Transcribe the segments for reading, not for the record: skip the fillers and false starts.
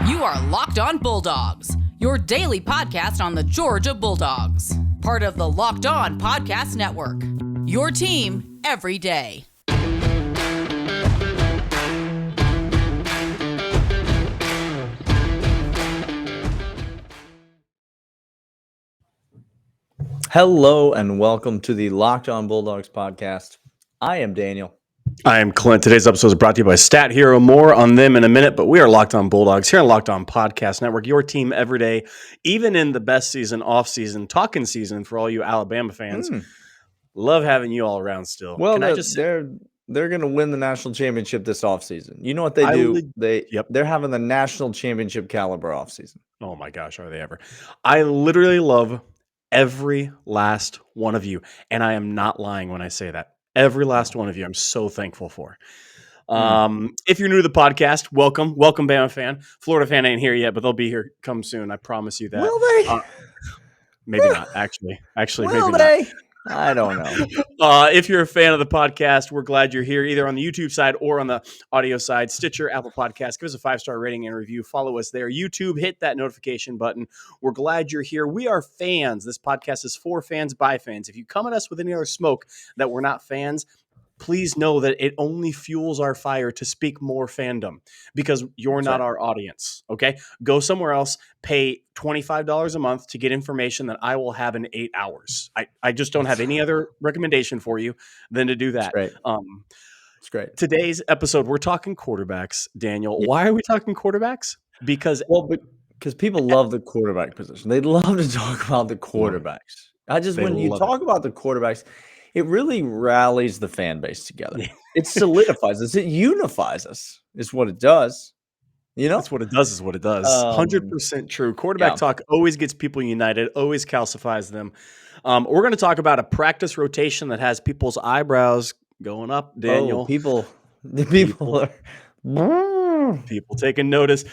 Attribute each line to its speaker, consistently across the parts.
Speaker 1: You are Locked On Bulldogs, your daily podcast on the Georgia Bulldogs. Part of the Locked On Podcast Network, your team every day.
Speaker 2: Hello and welcome to the Locked On Bulldogs podcast. I am Daniel.
Speaker 3: I am Clint. Today's episode is brought to you by Stat Hero. More on them in a minute, but we are Locked On Bulldogs here on Locked On Podcast Network, your team every day, even in the best season, off season, talking season for all you Alabama fans. Love having you all around still.
Speaker 2: Well, they're going to win the national championship this offseason. You know what they do? They're having the national championship caliber offseason.
Speaker 3: Oh my gosh, are they ever? I literally love every last one of you, and I am not lying when I say that. Every last one of you, I'm so thankful for. If you're new to the podcast, welcome, Bama fan. Florida fan ain't here yet, but they'll be here come soon. I promise you that.
Speaker 2: Will they?
Speaker 3: Maybe not. Actually,
Speaker 2: Will
Speaker 3: maybe
Speaker 2: they?
Speaker 3: not.
Speaker 2: I don't know.
Speaker 3: If you're a fan of the podcast, we're glad you're here, either on the YouTube side or on the audio side. Stitcher, Apple Podcasts. Give us a 5-star rating and review. Follow us there. YouTube, hit that notification button. We're glad you're here. We are fans. This podcast is for fans, by fans. If you come at us with any other smoke that we're not fans, please know that it only fuels our fire to speak more fandom because you're not our audience, okay? Go somewhere else, pay $25 a month to get information that I will have in 8 hours. I just don't have any other recommendation for you than to do that.
Speaker 2: That's great. It's great.
Speaker 3: Today's episode, we're talking quarterbacks, Daniel. Yeah. Why are we talking quarterbacks? Because
Speaker 2: people love the quarterback position. They love to talk about the quarterbacks. When you talk about the quarterbacks, it really rallies the fan base together. It solidifies us. It unifies us is what it does. You know?
Speaker 3: That's what it does is what it does. 100% true. Quarterback talk always gets people united, always calcifies them. We're going to talk about a practice rotation that has people's eyebrows going up, Daniel.
Speaker 2: People
Speaker 3: taking notice.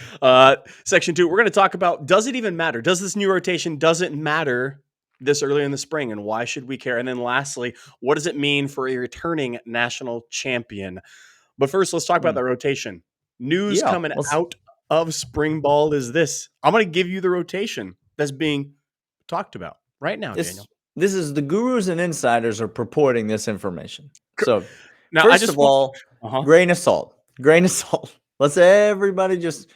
Speaker 3: Section 2, we're going to talk about, does it even matter? Does this new rotation, doesn't matter this early in the spring, and why should we care? And then lastly, what does it mean for a returning national champion? But first, let's talk about the rotation. News coming out of spring ball is this. I'm going to give you the rotation that's being talked about right now, Daniel.
Speaker 2: This is the gurus and insiders are purporting this information. So
Speaker 3: now,
Speaker 2: first of all, grain of salt. Grain of salt. Let's everybody just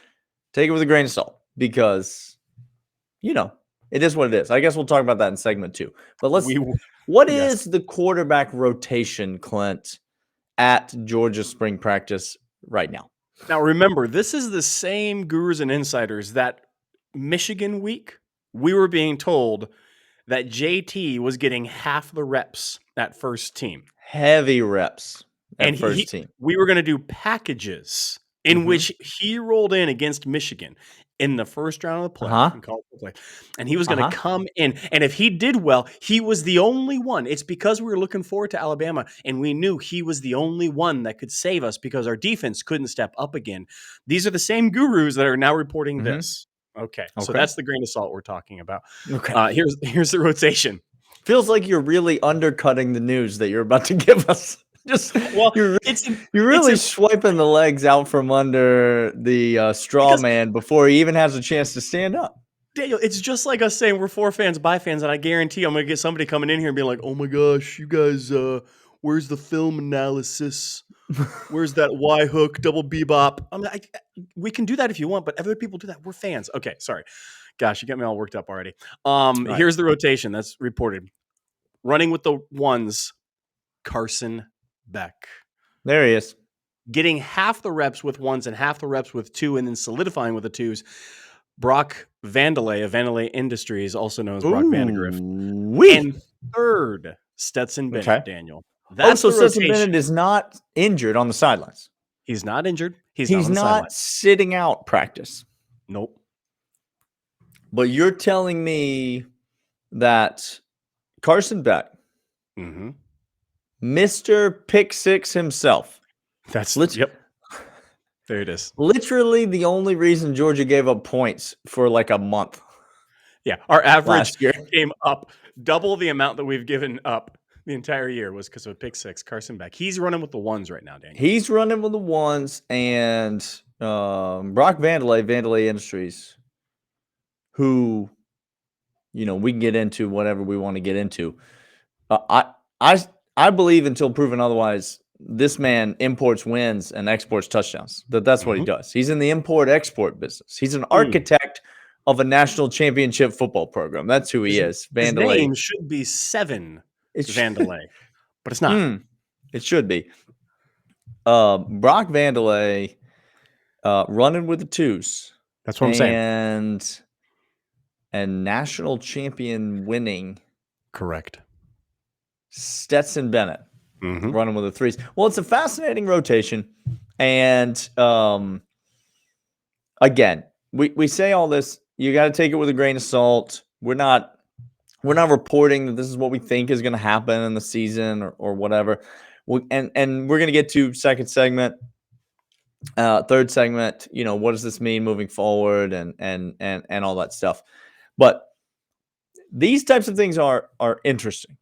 Speaker 2: take it with a grain of salt because, it is what it is. I guess we'll talk about that in segment 2. But what is the quarterback rotation, Clint, at Georgia spring practice right now?
Speaker 3: Now, remember, this is the same gurus and insiders that Michigan week, we were being told that JT was getting half the reps at first team.
Speaker 2: Heavy reps at first team.
Speaker 3: We were going to do packages in which he rolled in against Michigan in the first round of the play, and he was going to come in. And if he did well, he was the only one. It's because we were looking forward to Alabama, and we knew he was the only one that could save us because our defense couldn't step up again. These are the same gurus that are now reporting this. Okay, so that's the grain of salt we're talking about. Okay, here's the rotation.
Speaker 2: Feels like you're really undercutting the news that you're about to give us. You're really swiping the legs out from under the straw man before he even has a chance to stand up.
Speaker 3: Daniel, it's just like us saying we're for fans, by fans, and I guarantee I'm going to get somebody coming in here and being like, oh my gosh, you guys, where's the film analysis? Where's that Y hook, double bebop? I mean, we can do that if you want, but other people do that. We're fans. Okay, sorry. Gosh, you got me all worked up already. Here's the rotation that's reported. Running with the ones, Carson, Beck.
Speaker 2: There he is.
Speaker 3: Getting half the reps with ones and half the reps with two and then solidifying with the twos. Brock Vandagriff of Vandagriff Industries, also known as Brock Vandagriff. And third, Stetson Bennett, Daniel.
Speaker 2: So Stetson Bennett is not injured on the sidelines.
Speaker 3: He's not injured. He's
Speaker 2: not sitting out practice.
Speaker 3: Nope.
Speaker 2: But you're telling me that Carson Beck, Mr. Pick Six himself.
Speaker 3: Yep. There it is.
Speaker 2: Literally the only reason Georgia gave up points for like a month.
Speaker 3: Yeah. Our average came up double the amount that we've given up the entire year was because of a pick six. Carson Beck. He's running with the ones right now, Daniel.
Speaker 2: He's running with the ones, and Brock Vandagriff Industries, who, we can get into whatever we want to get into. I believe until proven otherwise, this man imports wins and exports touchdowns. That's what he does. He's in the import-export business. He's an architect of a national championship football program. That's who he is.
Speaker 3: His name should be Seven Vandagriff, but it's not.
Speaker 2: It should be. Brock Vandagriff running with the twos.
Speaker 3: That's what I'm saying.
Speaker 2: And national champion winning.
Speaker 3: Correct.
Speaker 2: Stetson Bennett running with the threes. Well, it's a fascinating rotation. And again, we say all this. You got to take it with a grain of salt. We're not reporting that this is what we think is going to happen in the season or whatever. And we're going to get to second segment, third segment. What does this mean moving forward and all that stuff. But these types of things are interesting,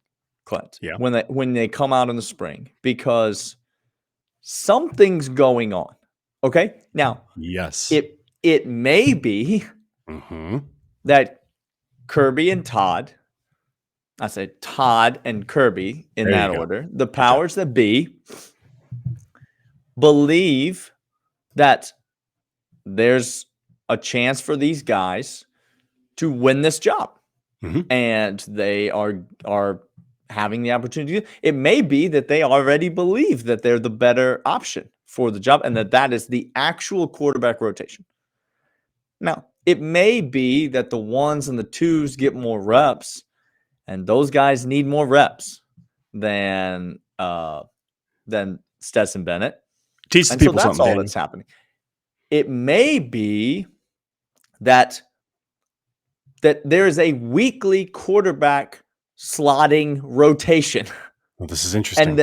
Speaker 2: Clint.
Speaker 3: Yeah.
Speaker 2: When they come out in the spring, because something's going on. Okay. Now,
Speaker 3: yes,
Speaker 2: it may be that Kirby and Todd, I say Todd and Kirby in that order, the powers that be, believe that there's a chance for these guys to win this job. And they are having the opportunity. It may be that they already believe that they're the better option for the job and that is the actual quarterback rotation. Now, it may be that the ones and the twos get more reps, and those guys need more reps than Stetson Bennett.
Speaker 3: Teach the people
Speaker 2: so that's
Speaker 3: something.
Speaker 2: All that's happening. It may be that there is a weekly quarterback slotting rotation.
Speaker 3: Well, this is interesting.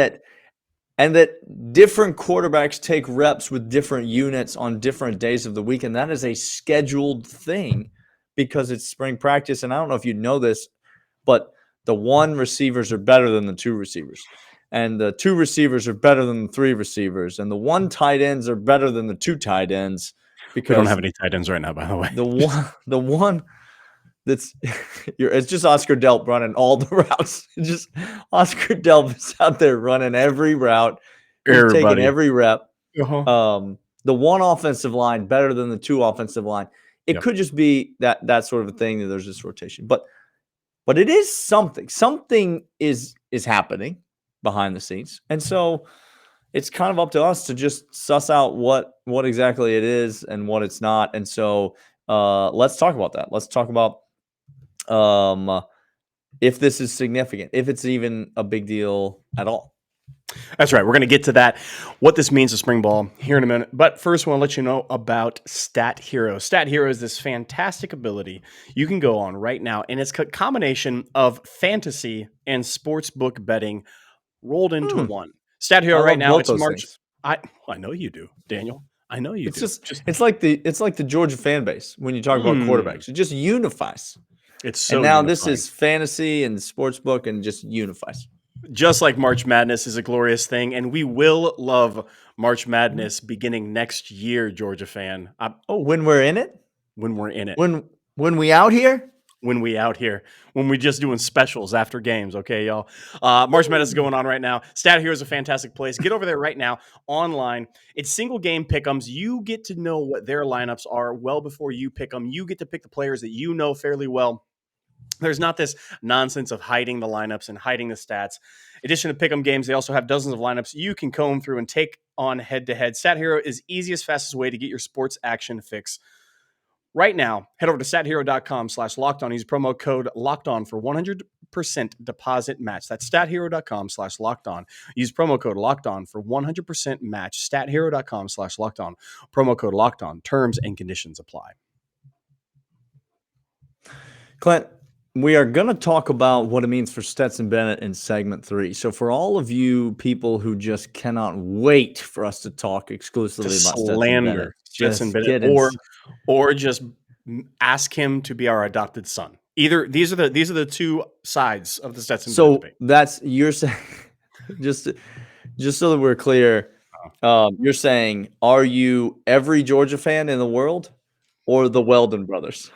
Speaker 2: And that different quarterbacks take reps with different units on different days of the week. And that is a scheduled thing because it's spring practice. And I don't know if you know this, but the one receivers are better than the two receivers. And the two receivers are better than the three receivers. And the one tight ends are better than the two tight ends. Because
Speaker 3: we don't have any tight ends right now, by the way.
Speaker 2: The one it's just Oscar Delp running all the routes. Just Oscar Delp is out there running every route, taking every rep. The one offensive line better than the two offensive line. It could just be that sort of a thing that there's this rotation, but it is something. Something is happening behind the scenes, and so it's kind of up to us to just suss out what exactly it is and what it's not. And so let's talk about that. Let's talk about if this is significant, if it's even a big deal at all.
Speaker 3: That's right. We're going to get to that, what this means to spring ball here in a minute. But first, I want to let you know about Stat Hero. Stat Hero is this fantastic ability you can go on right now, and it's a combination of fantasy and sportsbook betting rolled into one. Stat Hero right now, it's March. I know you do, Daniel. I know you do.
Speaker 2: It's like the Georgia fan base when you talk about quarterbacks. It just unifies.
Speaker 3: It's so.
Speaker 2: And now
Speaker 3: unifying.
Speaker 2: This is fantasy and sportsbook and just unifies.
Speaker 3: Just like March Madness is a glorious thing, and we will love March Madness beginning next year, Georgia fan.
Speaker 2: When we're in it?
Speaker 3: When we're in it.
Speaker 2: When we out here?
Speaker 3: When we out here. When we just doing specials after games, okay, y'all? March Madness is going on right now. Stat Hero is a fantastic place. Get over there right now, online. It's single game pick'ems. You get to know what their lineups are well before you pick them. You get to pick the players that you know fairly well. There's not this nonsense of hiding the lineups and hiding the stats. In addition to pick'em games, they also have dozens of lineups you can comb through and take on head-to-head. Stat Hero is easiest, fastest way to get your sports action fix. Right now, head over to stathero.com/lockedon. Use promo code LOCKEDON for 100% deposit match. That's stathero.com/lockedon. Use promo code LOCKEDON for 100% match. Stathero.com/lockedon. Promo code LOCKEDON. Terms and conditions apply.
Speaker 2: Clint, we are going to talk about what it means for Stetson Bennett in segment 3. So for all of you people who just cannot wait for us to talk exclusively about
Speaker 3: Stetson Bennett, or just ask him to be our adopted son. Either these are the two sides of the Stetson Bennett debate.
Speaker 2: So that's you're saying just so that we're clear, You're saying, are you every Georgia fan in the world or the Weldon brothers?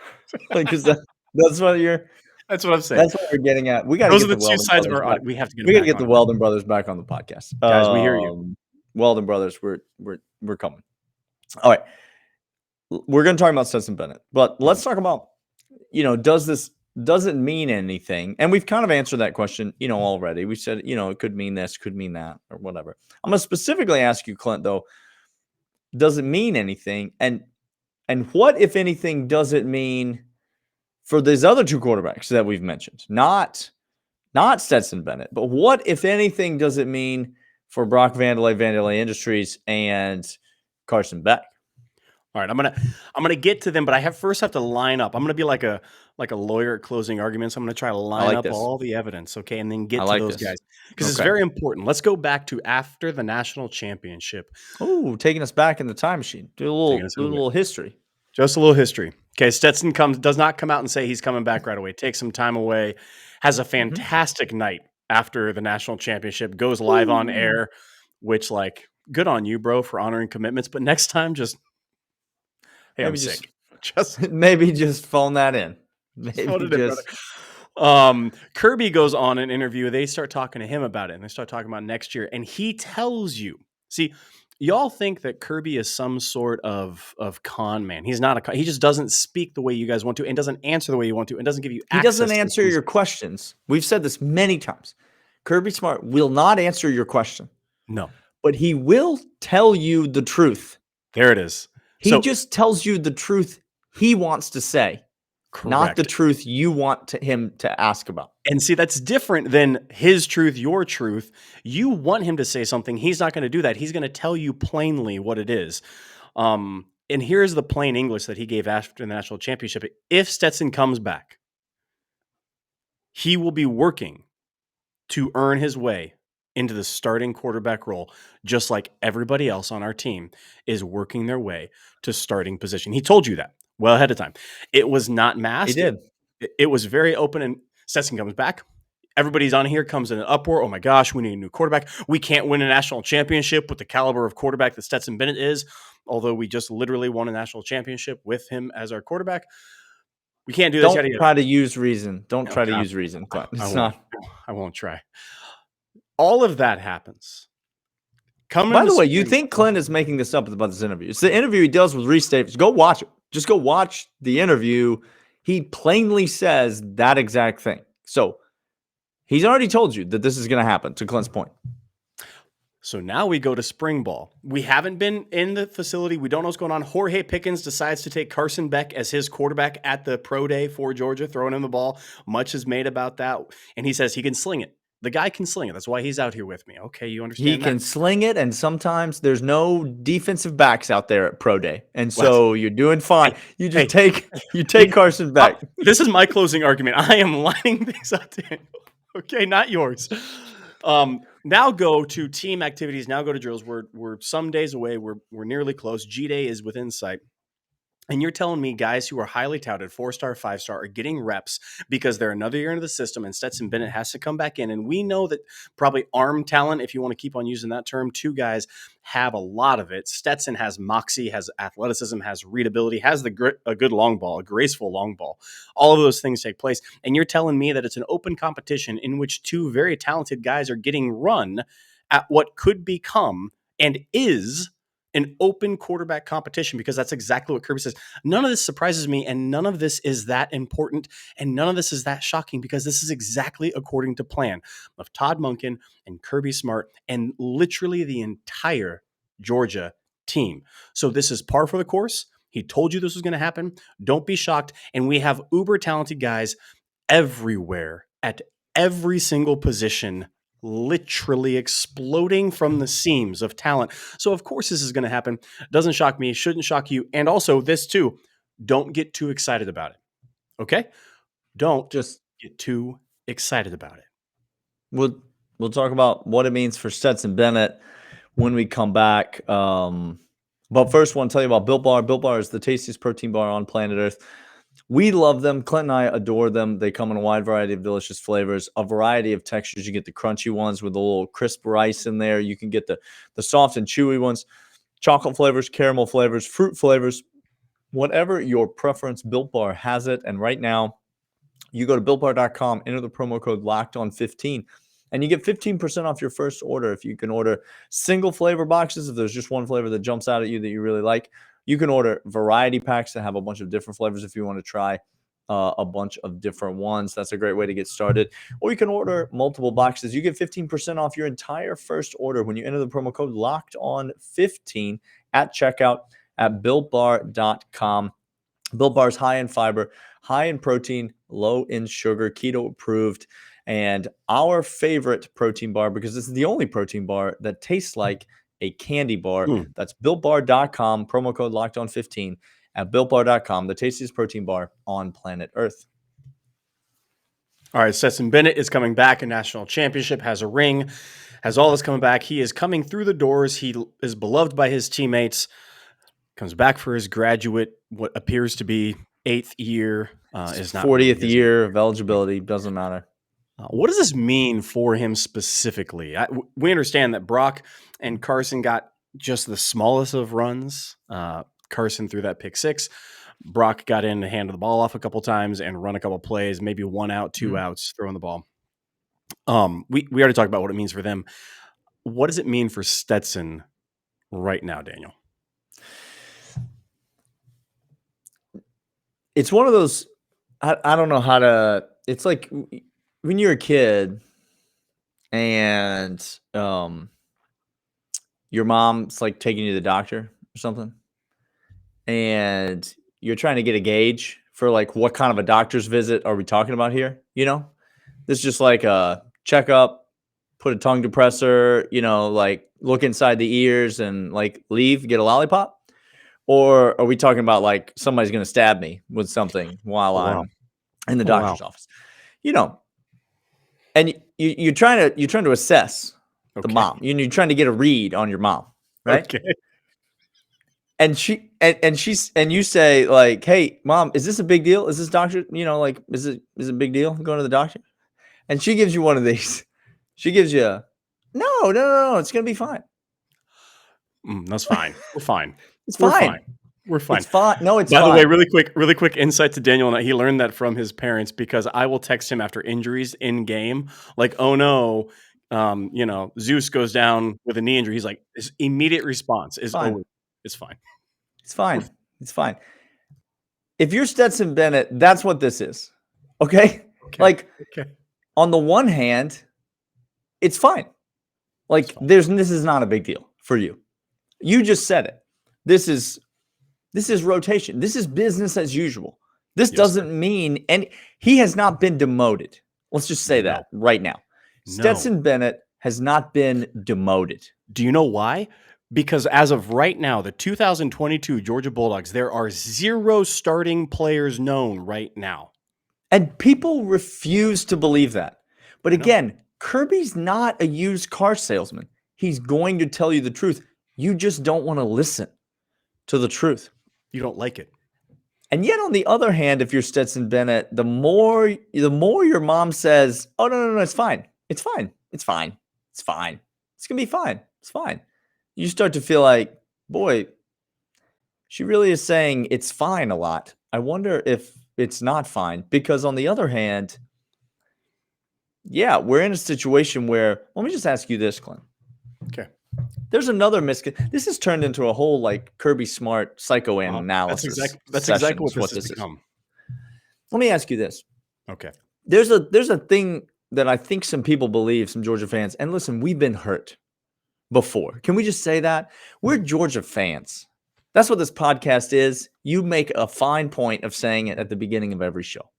Speaker 2: Because that's what you're.
Speaker 3: That's what I'm saying.
Speaker 2: That's what we're getting at. We got to
Speaker 3: Those
Speaker 2: get
Speaker 3: are
Speaker 2: the
Speaker 3: the two
Speaker 2: Weldon
Speaker 3: sides of
Speaker 2: brothers
Speaker 3: our
Speaker 2: back.
Speaker 3: we have to get
Speaker 2: We
Speaker 3: them
Speaker 2: got to
Speaker 3: back
Speaker 2: get the
Speaker 3: on.
Speaker 2: Weldon brothers back on the podcast.
Speaker 3: Guys, we hear you.
Speaker 2: Weldon brothers, we're coming. All right. We're going to talk about Stetson Bennett, but let's talk about, does it mean anything? And we've kind of answered that question, already. We said, it could mean this, could mean that, or whatever. I'm going to specifically ask you, Clint, though, does it mean anything? And what, if anything, does it mean for these other two quarterbacks that we've mentioned? Not Stetson Bennett, but what, if anything, does it mean for Brock Vandagriff Industries and Carson Beck?
Speaker 3: All right, I'm gonna get to them, but I first have to line up. I'm gonna be like a lawyer at closing arguments. I'm gonna try to line up all the evidence, okay, and then get to those guys because it's very important. Let's go back to after the national championship.
Speaker 2: Oh, taking us back in the time machine. Do a little history.
Speaker 3: Just a little history. Okay, Stetson does not come out and say he's coming back right away. Takes some time away. Has a fantastic night after the national championship. Goes live on air, which good on you, bro, for honoring commitments. But next time, just. Hey, I'm sick.
Speaker 2: Maybe just phone that in.
Speaker 3: Kirby goes on an interview. They start talking to him about it, and they start talking about next year. And he tells you, see, y'all think that Kirby is some sort of con man. He's not he just doesn't speak the way you guys want to and doesn't answer the way you want to and doesn't give you access.
Speaker 2: He doesn't answer your questions. We've said this many times. Kirby Smart will not answer your question.
Speaker 3: No.
Speaker 2: But he will tell you the truth.
Speaker 3: There it is.
Speaker 2: He just tells you the truth he wants to say, not the truth you want him to ask about.
Speaker 3: And see, that's different than his truth, your truth. You want him to say something. He's not going to do that. He's going to tell you plainly what it is. And here's the plain English that he gave after the national championship. If Stetson comes back, he will be working to earn his way into the starting quarterback role, just like everybody else on our team is working their way to starting position. He told you that well ahead of time. It was not masked.
Speaker 2: He did.
Speaker 3: It was very open, and Stetson comes back. Everybody's on here, comes in an uproar. Oh my gosh, we need a new quarterback. We can't win a national championship with the caliber of quarterback that Stetson Bennett is, although we just literally won a national championship with him as our quarterback. We can't do this.
Speaker 2: Don't try to use reason. Don't try to use reason.
Speaker 3: I won't try. All of that happens.
Speaker 2: By the way, you think Clint is making this up about this interview. It's the interview he does with Reese Davis. Go watch it. Just go watch the interview. He plainly says that exact thing. So he's already told you that this is going to happen, to Clint's point.
Speaker 3: So now we go to spring ball. We haven't been in the facility. We don't know what's going on. Jorge Pickens decides to take Carson Beck as his quarterback at the pro day for Georgia, throwing him the ball. Much is made about that. And he says he can sling it. The guy can sling it. That's why he's out here with me. Okay, you understand
Speaker 2: He can sling it, and sometimes there's no defensive backs out there at pro day. And so you're doing fine. You just take Carson Beck.
Speaker 3: This is my closing argument. I am lining things up to him. Okay, not yours. Now go to team activities. Now go to drills. We're some days away. We're nearly close. G-Day is within sight. And you're telling me guys who are highly touted, 4-star, 5-star, are getting reps because they're another year into the system and Stetson Bennett has to come back in. And we know that probably arm talent, if you want to keep on using that term, two guys have a lot of it. Stetson has moxie, has athleticism, has readability, has a good long ball, a graceful long ball. All of those things take place. And you're telling me that it's an open competition in which two very talented guys are getting run at what could become and is an open quarterback competition, because that's exactly what Kirby says. None of this surprises me, and none of this is that important, and none of this is that shocking, because this is exactly according to plan of Todd Monken and Kirby Smart and literally the entire Georgia team. So this is par for the course. He told you this was going to happen. Don't be shocked. And we have uber talented guys everywhere at every single position, literally exploding from the seams of talent. So of course this is going to happen. Doesn't shock me, shouldn't shock you. And also this too, don't get too excited about it. Okay? Don't just get too excited about it.
Speaker 2: We'll talk about what it means for Stetson Bennett when we come back. But first I want to tell you about Built Bar. Built Bar is the tastiest protein bar on planet Earth. We love them. Clint and I adore them. They come in a wide variety of delicious flavors, a variety of textures. You get the crunchy ones with a little crisp rice in there. You can get the soft and chewy ones, chocolate flavors, caramel flavors, fruit flavors, whatever your preference. Built Bar has it. And right now, you go to BuiltBar.com, enter the promo code LOCKEDON15, and you get 15% off your first order. If you can order single flavor boxes, if there's just one flavor that jumps out at you that you really like, you can order variety packs that have a bunch of different flavors if you want to try a bunch of different ones. That's a great way to get started. Or you can order multiple boxes. You get 15% off your entire first order when you enter the promo code LOCKEDON15 at checkout at BuiltBar.com. Built Bar is high in fiber, high in protein, low in sugar, keto approved, and our favorite protein bar, because this is the only protein bar that tastes like a candy bar. That's BuiltBar.com, promo code LOCKEDON15 at BuiltBar.com, the tastiest protein bar on planet Earth.
Speaker 3: All right, Stetson Bennett is coming back, a national championship, has a ring, has all this coming back. He is coming through the doors. He is beloved by his teammates. Comes back for his graduate, what appears to be 8th year. Is not
Speaker 2: 40th year of eligibility. Doesn't matter.
Speaker 3: What does this mean for him specifically? We understand that Brock and Carson got just the smallest of runs. Carson threw that pick 6. Brock got in to hand the ball off a couple times and run a couple plays, maybe 1 out, 2 outs, throwing the ball. We already talked about what it means for them. What does it mean for Stetson right now, Daniel?
Speaker 2: It's one of those, I don't know how to, it's like when you're a kid and your mom's like taking you to the doctor or something, and you're trying to get a gauge for like what kind of a doctor's visit are we talking about here? You know, this is just like a checkup, put a tongue depressor, you know, like look inside the ears and like leave, get a lollipop. Or are we talking about like somebody's going to stab me with something while I'm in the doctor's office? You know, and you're trying to assess the mom. You're trying to get a read on your mom, right?
Speaker 3: Okay.
Speaker 2: And you say like, "Hey, mom, is this a big deal? Is this doctor? You know, like, is it a big deal going to the doctor?" And she gives you one of these. She gives you no. It's gonna be fine.
Speaker 3: That's fine. We're fine.
Speaker 2: It's fine.
Speaker 3: We're fine.
Speaker 2: It's fine. No, it's
Speaker 3: By
Speaker 2: fine.
Speaker 3: the way, really quick insight to Daniel. And he learned that from his parents, because I will text him after injuries in game, like, "Oh no, you know, Zeus goes down with a knee injury." He's like, his immediate response is,
Speaker 2: Fine.
Speaker 3: "Oh, it's fine.
Speaker 2: It's fine. It's fine." If you're Stetson Bennett, that's what this is. Okay? Like, on the one hand, it's fine. Like, this is not a big deal for you. You just said it. This is rotation. This is business as usual. This doesn't mean, and he has not been demoted. Let's just say that right now. Stetson Bennett has not been demoted.
Speaker 3: Do you know why? Because as of right now, the 2022 Georgia Bulldogs, there are 0 starting players known right now.
Speaker 2: And people refuse to believe that. But again, Kirby's not a used car salesman. He's going to tell you the truth. You just don't want to listen to the truth.
Speaker 3: You don't like it.
Speaker 2: And yet, on the other hand, if you're Stetson Bennett, the more your mom says, "Oh, no, it's fine. It's fine. It's fine. It's fine. It's going to be fine. It's fine." You start to feel like, boy, she really is saying it's fine a lot. I wonder if it's not fine. Because on the other hand, yeah, we're in a situation where, let me just ask you this, Clint.
Speaker 3: Okay.
Speaker 2: There's another this has turned into a whole like Kirby Smart psychoanalysis.
Speaker 3: That's exactly what this has become.
Speaker 2: Let me ask you this.
Speaker 3: Okay.
Speaker 2: There's a thing that I think some people believe, some Georgia fans, and listen, we've been hurt before. Can we just say that? We're Georgia fans. That's what this podcast is. You make a fine point of saying it at the beginning of every show.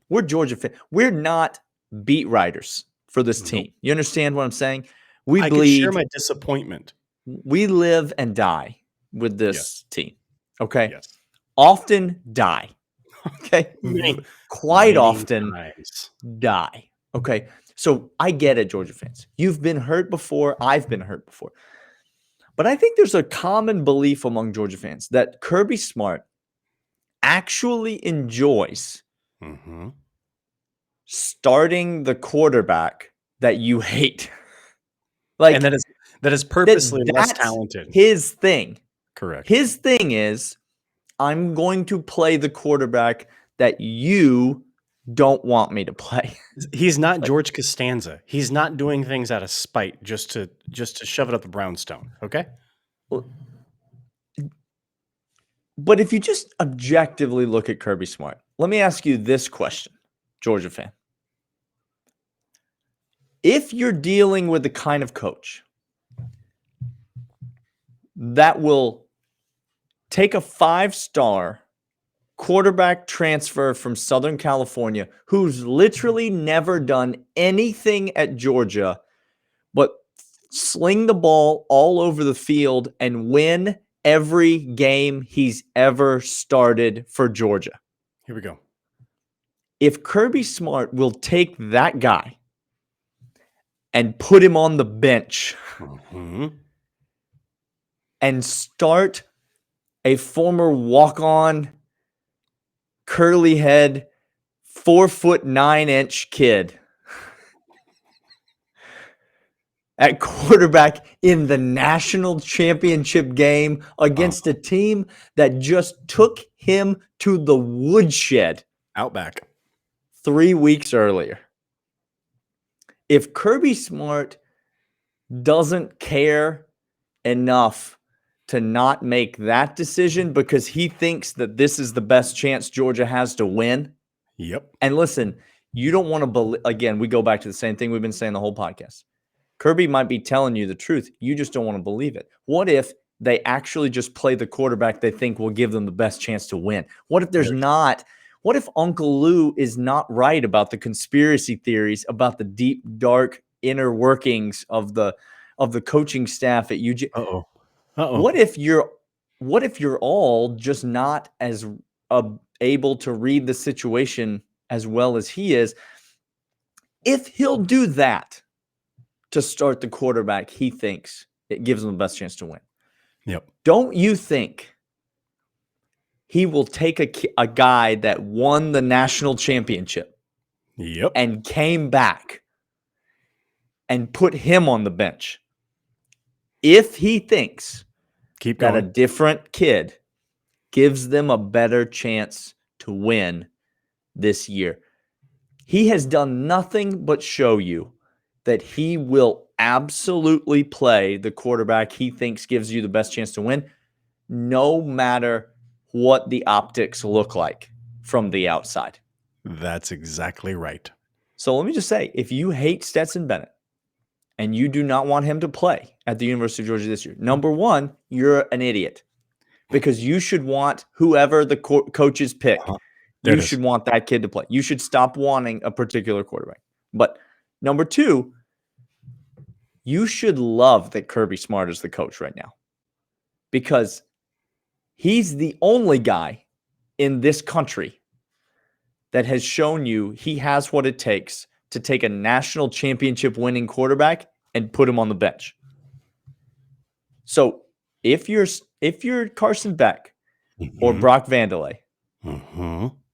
Speaker 2: We're Georgia fans. We're not beat writers for this team. You understand what I'm saying?
Speaker 3: I can share my disappointment.
Speaker 2: We live and die with this team. Okay.
Speaker 3: Yes.
Speaker 2: Often die. Okay. Quite often die. Okay. So I get it, Georgia fans. You've been hurt before. I've been hurt before. But I think there's a common belief among Georgia fans that Kirby Smart actually enjoys starting the quarterback that you hate.
Speaker 3: And that is purposely less talented.
Speaker 2: His thing.
Speaker 3: Correct.
Speaker 2: His thing is, I'm going to play the quarterback that you don't want me to play.
Speaker 3: He's not George Costanza. He's not doing things out of spite just to shove it up the brownstone. Okay.
Speaker 2: But if you just objectively look at Kirby Smart, let me ask you this question, Georgia fan. If you're dealing with the kind of coach that will take a 5-star quarterback transfer from Southern California who's literally never done anything at Georgia but sling the ball all over the field and win every game he's ever started for Georgia.
Speaker 3: Here we go.
Speaker 2: If Kirby Smart will take that guy and put him on the bench and start a former walk-on, curly head, 4'9" kid at quarterback in the national championship game against a team that just took him to the woodshed
Speaker 3: Outback
Speaker 2: 3 weeks earlier. If Kirby Smart doesn't care enough to not make that decision because he thinks that this is the best chance Georgia has to win.
Speaker 3: Yep.
Speaker 2: And listen, you don't want to believe, again, we go back to the same thing we've been saying the whole podcast. Kirby might be telling you the truth. You just don't want to believe it. What if they actually just play the quarterback they think will give them the best chance to win? What if there's not? What if Uncle Lou is not right about the conspiracy theories, about the deep, dark inner workings of the coaching staff at UGA? What if you're all just not as able to read the situation as well as he is? If he'll do that to start the quarterback he thinks it gives him the best chance to win.
Speaker 3: Yep.
Speaker 2: Don't you think he will take a guy that won the national championship and came back and put him on the bench if he thinks that a different kid gives them a better chance to win this year? He has done nothing but show you that he will absolutely play the quarterback he thinks gives you the best chance to win, no matter what the optics look like from the outside.
Speaker 3: That's exactly right.
Speaker 2: So let me just say, if you hate Stetson Bennett and you do not want him to play at the University of Georgia this year, number one, you're an idiot because you should want whoever the coaches pick. You should want that kid to play. You should stop wanting a particular quarterback. But number two, you should love that Kirby Smart is the coach right now because he's the only guy in this country that has shown you he has what it takes to take a national championship winning quarterback and put him on the bench. So if you're Carson Beck or Brock Vandagriff,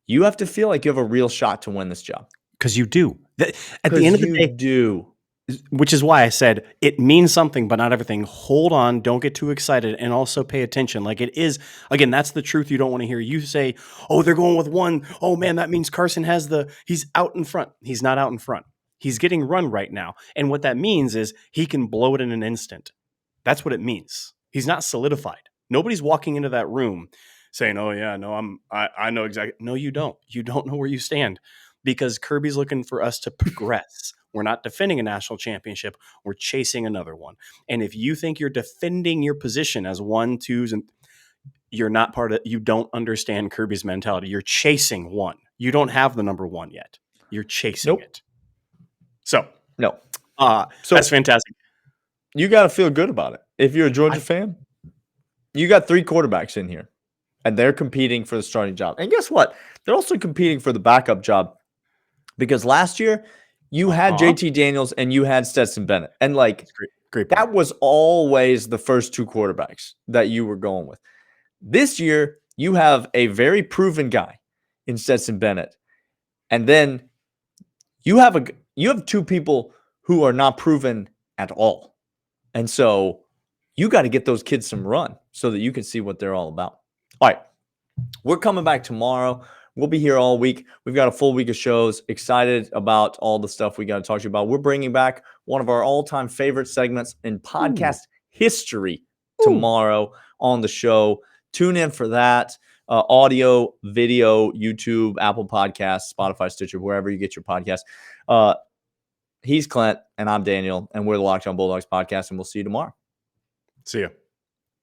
Speaker 2: you have to feel like you have a real shot to win this job.
Speaker 3: Because you do. At the end of the day,
Speaker 2: do.
Speaker 3: Which is why I said it means something, but not everything. Hold on. Don't get too excited and also pay attention. Like it is, again, that's the truth you don't want to hear. You say, oh, they're going with one. Oh, man, that means Carson he's out in front. He's not out in front. He's getting run right now. And what that means is he can blow it in an instant. That's what it means. He's not solidified. Nobody's walking into that room saying, oh, yeah, no, I know exactly. No, you don't. You don't know where you stand because Kirby's looking for us to progress. We're not defending a national championship. We're chasing another one. And if you think you're defending your position as 1, 2s, and you're not you don't understand Kirby's mentality. You're chasing one. You don't have the number one yet. You're chasing it. So, that's fantastic.
Speaker 2: You got to feel good about it. If you're a Georgia fan, you got 3 quarterbacks in here, and they're competing for the starting job. And guess what? They're also competing for the backup job because last year, you had JT Daniels and you had Stetson Bennett. And great that was always the first 2 quarterbacks that you were going with. This year, you have a very proven guy in Stetson Bennett, and then you have two people who are not proven at all. And so you got to get those kids some run so that you can see what they're all about. All right. We're coming back tomorrow. We'll be here all week. We've got a full week of shows. Excited about all the stuff we got to talk to you about. We're bringing back one of our all-time favorite segments in podcast history tomorrow on the show. Tune in for that. Audio, video, YouTube, Apple Podcasts, Spotify, Stitcher, wherever you get your podcasts. He's Clint, and I'm Daniel, and we're the Locked On Bulldogs podcast, and we'll see you tomorrow.
Speaker 3: See ya.